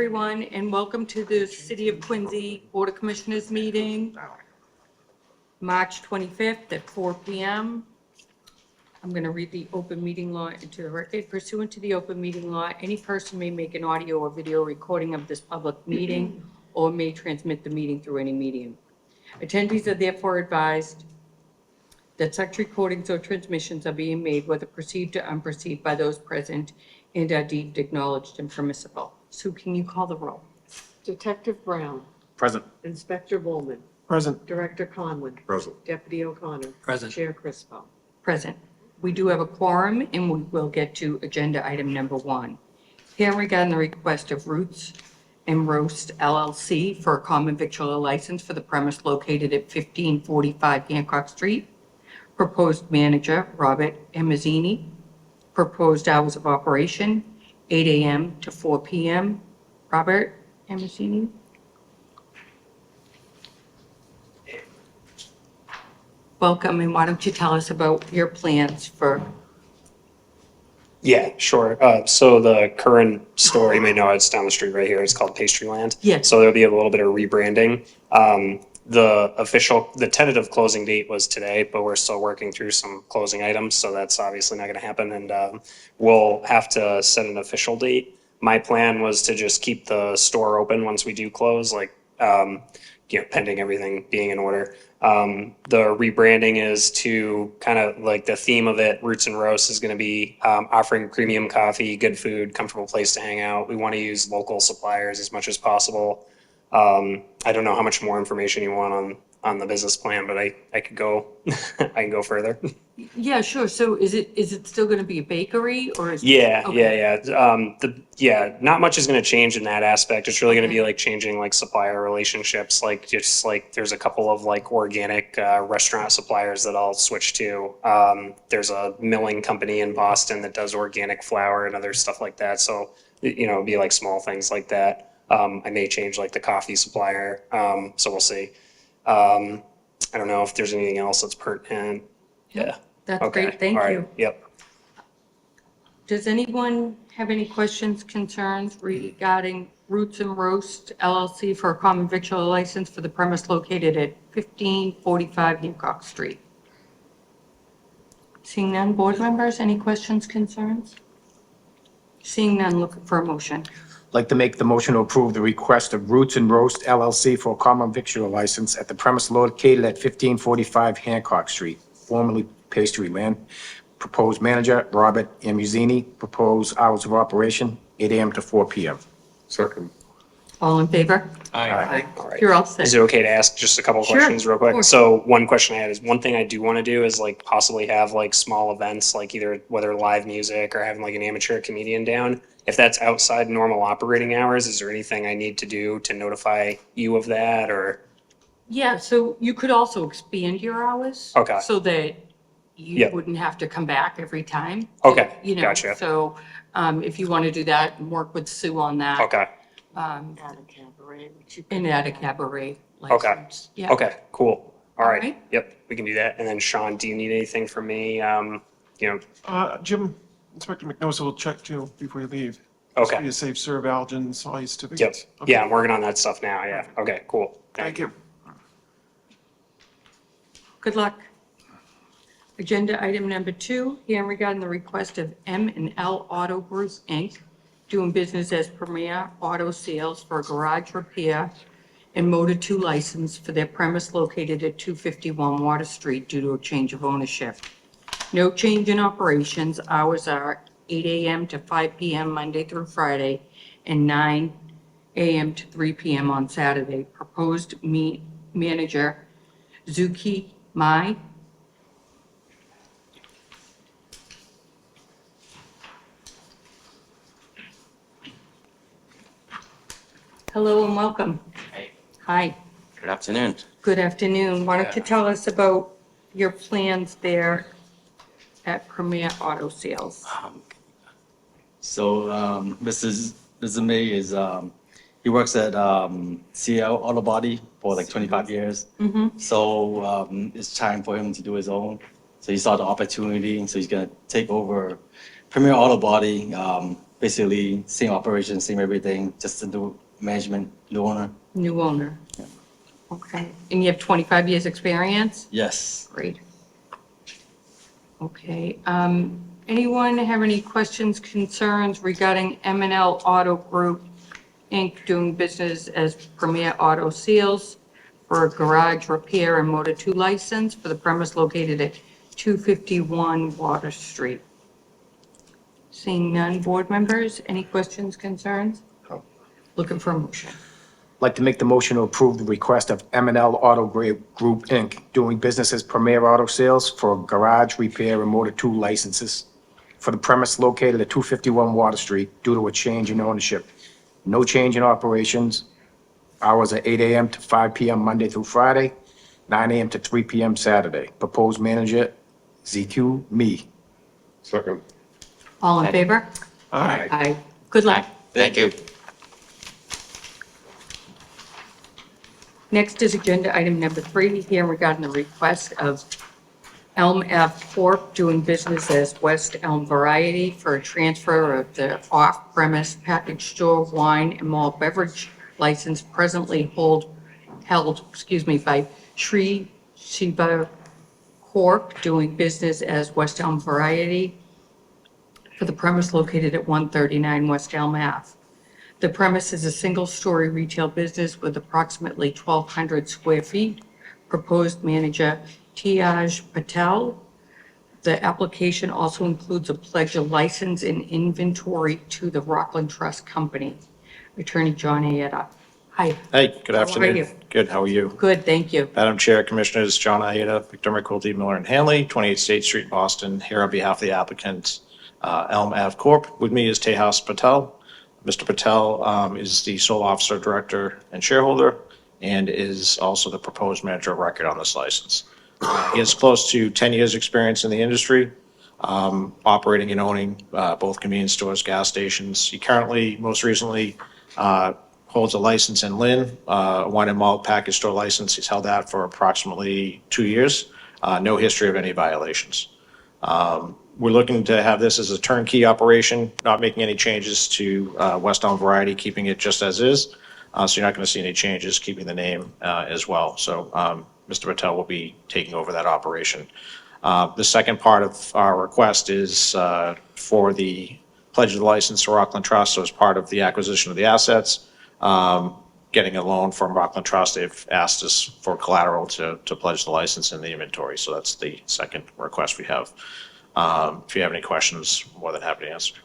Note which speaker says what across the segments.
Speaker 1: everyone, and welcome to the City of Quincy Board of Commissioners meeting, March 25th at 4 p.m. I'm going to read the open meeting law into the record. Pursuant to the open meeting law, any person may make an audio or video recording of this public meeting or may transmit the meeting through any medium. Attendees are therefore advised that such recordings or transmissions are being made, whether perceived or unperceived, by those present and are deemed acknowledged and permissible. Sue, can you call the roll?
Speaker 2: Detective Brown.
Speaker 3: Present.
Speaker 2: Inspector Bowman.
Speaker 3: Present.
Speaker 2: Director Conlon.
Speaker 3: Present.
Speaker 2: Deputy O'Connor.
Speaker 3: Present.
Speaker 2: Chair Crispo.
Speaker 1: Present. We do have a quorum, and we will get to agenda item number 1. Here regarding the request of Roots and Roast LLC for a common victualler license for the premise located at 1545 Hancock Street. Proposed manager, Robert Amazzini. Proposed hours of operation, 8 a.m. to 4 p.m. Robert Amazzini. Welcome, and why don't you tell us about your plans for...
Speaker 4: Yeah, sure. So the current store, you may know it's down the street right here. It's called Pastryland.
Speaker 1: Yes.
Speaker 4: So there'll be a little bit of rebranding. The tentative closing date was today, but we're still working through some closing items. So that's obviously not going to happen. And we'll have to set an official date. My plan was to just keep the store open once we do close, pending everything being in order. The rebranding is to kind of like the theme of it, Roots and Roast, is going to be offering premium coffee, good food, comfortable place to hang out. We want to use local suppliers as much as possible. I don't know how much more information you want on the business plan, but I could go I can go further.
Speaker 1: Yeah, sure. So is it still going to be a bakery or is
Speaker 4: Yeah,
Speaker 1: Okay.
Speaker 4: yeah. Not much is going to change in that aspect. It's really going to
Speaker 1: Okay.
Speaker 4: be like changing like supplier relationships. Like just like there's a couple of like organic restaurant suppliers that I'll switch to. There's a milling company in Boston that does organic flour and other stuff like that. So it'd be like small things like that. I may change like the coffee supplier. So we'll see. I don't know if there's anything else that's pertinent. Yeah.
Speaker 1: That's
Speaker 4: Okay.
Speaker 1: great. Thank
Speaker 4: All right.
Speaker 1: you.
Speaker 4: Yep.
Speaker 1: Does anyone have any questions, concerns regarding Roots and Roast LLC for a common victualler license for the premise located at 1545 Hancock Street? Seeing none, board members, any questions, concerns? Seeing none, looking for a motion.
Speaker 3: Like to make the motion to approve the request of Roots and Roast LLC for a common victualler license at the premise located at 1545 Hancock Street, formerly Pastryland. Proposed manager, Robert Amazzini. Proposed hours of operation, 8 a.m. to 4 p.m.
Speaker 5: Second.
Speaker 1: All in favor?
Speaker 4: All right.
Speaker 1: You're all set.
Speaker 4: Is it okay to ask just a couple of
Speaker 1: Sure,
Speaker 4: questions real
Speaker 1: of
Speaker 4: quick?
Speaker 1: course.
Speaker 4: So one question I had is one thing I do want to do is like possibly have like small events, like either whether live music or having like an amateur comedian down. If that's outside normal operating hours, is there anything I need to do to notify you of that or?
Speaker 1: Yeah, so you could also expand your hours.
Speaker 4: Okay.
Speaker 1: So that you
Speaker 4: Yep.
Speaker 1: wouldn't have to come back every time.
Speaker 4: Okay,
Speaker 1: You know,
Speaker 4: gotcha.
Speaker 1: So if you want to do that, and work with Sue on that.
Speaker 4: Okay,
Speaker 1: um,
Speaker 2: At a cabaret, which you
Speaker 1: And
Speaker 2: could-
Speaker 1: add a cabaret
Speaker 4: Okay.
Speaker 1: license. Yeah.
Speaker 4: okay, cool. All
Speaker 1: All
Speaker 4: right,
Speaker 1: right.
Speaker 4: yep, we can do that. And then Sean, do you need anything from me?
Speaker 5: Jim, Inspector McNosa will check too before you leave.
Speaker 4: Okay.
Speaker 5: Be a safe serve allergens, all your
Speaker 4: Yep,
Speaker 5: certificates. Okay.
Speaker 4: yeah, I'm working on that stuff now, yeah. Okay, cool.
Speaker 5: Thank you.
Speaker 1: Good luck. Agenda item number 2, hearing regarding the request of M&L Auto Group, Inc., doing business as Premier Auto Sales for a garage repair and Motor 2 license for their premise located at 251 Water Street due to a change of ownership. No change in operations. Hours are 8 a.m. to 5 p.m. Monday through Friday and 9 a.m. to 3 p.m. on Saturday. Proposed manager, Zuki Mai. Hello and welcome.
Speaker 6: Hey,
Speaker 1: Hi,
Speaker 6: good afternoon.
Speaker 1: good afternoon. Why don't you tell us about your plans there at Premier Auto Sales?
Speaker 6: So, Mr. May is, he works at CL Auto Body for like 25 years. So, it's time for him to do his own. So he saw the opportunity, so he's gonna take over Premier Auto Body. basically same operation, same everything, just to do management, new owner.
Speaker 1: New owner. Okay, and you have 25 years' experience?
Speaker 6: Yes.
Speaker 1: Great. Okay, anyone have any questions, concerns regarding M&L Auto Group, Inc., doing business as Premier Auto Sales for a garage repair and Motor 2 license for the premise located at 251 Water Street? Seeing none, board members, any questions, concerns?
Speaker 3: No.
Speaker 1: Looking for a motion.
Speaker 3: I'd like to make the motion to approve the request of M&L Auto Group, Inc., doing business as Premier Auto Sales for garage repair and Motor 2 licenses for the premise located at 251 Water Street due to a change in ownership. No change in operations. Hours are 8 a.m. to 5 p.m. Monday through Friday, 9 a.m. to 3 p.m. Saturday. Proposed manager, ZQ, me.
Speaker 7: Second.
Speaker 1: All in favor?
Speaker 5: Aye.
Speaker 1: Aye. Good luck.
Speaker 7: Thank you.
Speaker 1: Next is agenda item number 3, here regarding the request of Elm Ave Corp. doing business as West Elm Variety for a transfer of the off-premise package store wine and malt beverage license presently held by Sri Shiva Corp. doing business as West Elm Variety for the premise located at 139 West Elm Ave. The premise is a single-story retail business with approximately 1,200 square feet. Proposed manager, Tiaj Patel. The application also includes a pledge of license and inventory to the Rockland Trust Company. Attorney John Ayetta. Hi.
Speaker 8: Hey, good
Speaker 1: How are
Speaker 8: afternoon.
Speaker 1: you?
Speaker 8: Good, how are you?
Speaker 1: Good, thank you.
Speaker 8: Madam Chair, Commissioners, John Ayeta, Victor McQuilty, Miller and Hanley, 28 State Street, Boston, here on behalf of the applicant, Elm Ave Corp. With me is Tejas Patel. Mr. Patel is the sole officer, director, and shareholder, and is also the proposed manager of record on this license. He has close to 10 years' experience in the industry, operating and owning both convenience stores, gas stations. He currently, most recently, holds a license in Lynn, a wine and malt package store license. He's held that for approximately 2 years. No history of any violations. We're looking to have this as a turnkey operation, not making any changes to West Elm Variety, keeping it just as is. So you're not going to see any changes, keeping the name as well. So Mr. Patel will be taking over that operation. The second part of our request is for the pledge of the license to Rockland Trust. So as part of the acquisition of the assets, getting a loan from Rockland Trust, they've asked us for collateral to pledge the license in the inventory. So that's the second request we have. If you have any questions, more than happy to answer.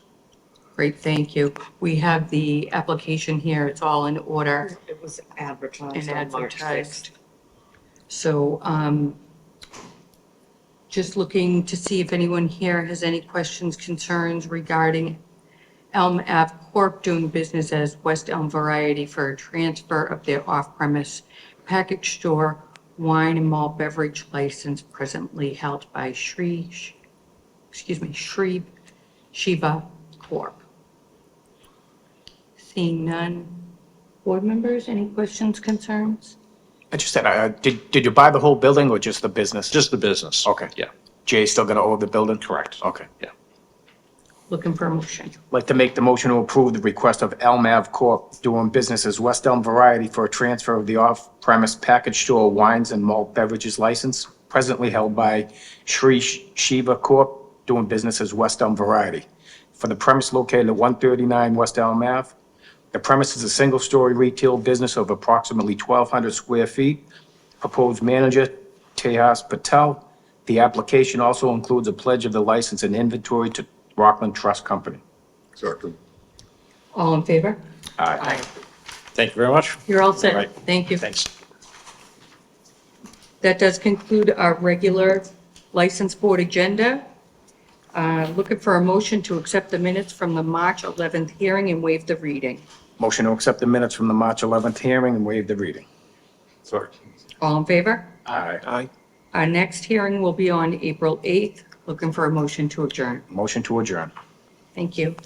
Speaker 1: Great, thank you. We have the application here, it's all in order
Speaker 2: It was advertised
Speaker 1: and
Speaker 2: on March 6th.
Speaker 1: advertised. So, just looking to see if anyone here has any questions, concerns regarding Elm Ave Corp. doing business as West Elm Variety for a transfer of their off-premise package store wine and malt beverage license presently held by Sri Shiva Corp. Seeing none. Board members, any questions, concerns?
Speaker 3: I just said, did you buy the whole building or just the business?
Speaker 8: Just the business.
Speaker 3: Okay.
Speaker 8: Yeah,
Speaker 3: Jay's still gonna own the building?
Speaker 8: correct.
Speaker 3: Okay.
Speaker 8: Yeah.
Speaker 1: Looking for a motion.
Speaker 3: I'd like to make the motion to approve the request of Elm Ave Corp. doing business as West Elm Variety for a transfer of the off-premise package store wines and malt beverages license presently held by Sri Shiva Corp. doing business as West Elm Variety for the premise located at 139 West Elm Ave. The premise is a single-story retail business of approximately 1,200 square feet. Proposed manager, Tejas Patel. The application also includes a pledge of the license and inventory to Rockland Trust Company.
Speaker 7: Second.
Speaker 1: All in favor?
Speaker 3: Aye.
Speaker 8: Thank you very much.
Speaker 1: You're all set.
Speaker 8: All right.
Speaker 1: Thank you.
Speaker 8: Thanks.
Speaker 1: That does conclude our regular license board agenda. Looking for a motion to accept the minutes from the March 11th hearing and waive the reading.
Speaker 3: Motion to accept the minutes from the March 11th hearing and waive the reading.
Speaker 7: Second.
Speaker 1: All in favor?
Speaker 3: Aye.
Speaker 5: Aye.
Speaker 1: Our next hearing will be on April 8th. Looking for a motion to adjourn.
Speaker 3: Motion to adjourn.
Speaker 1: Thank you.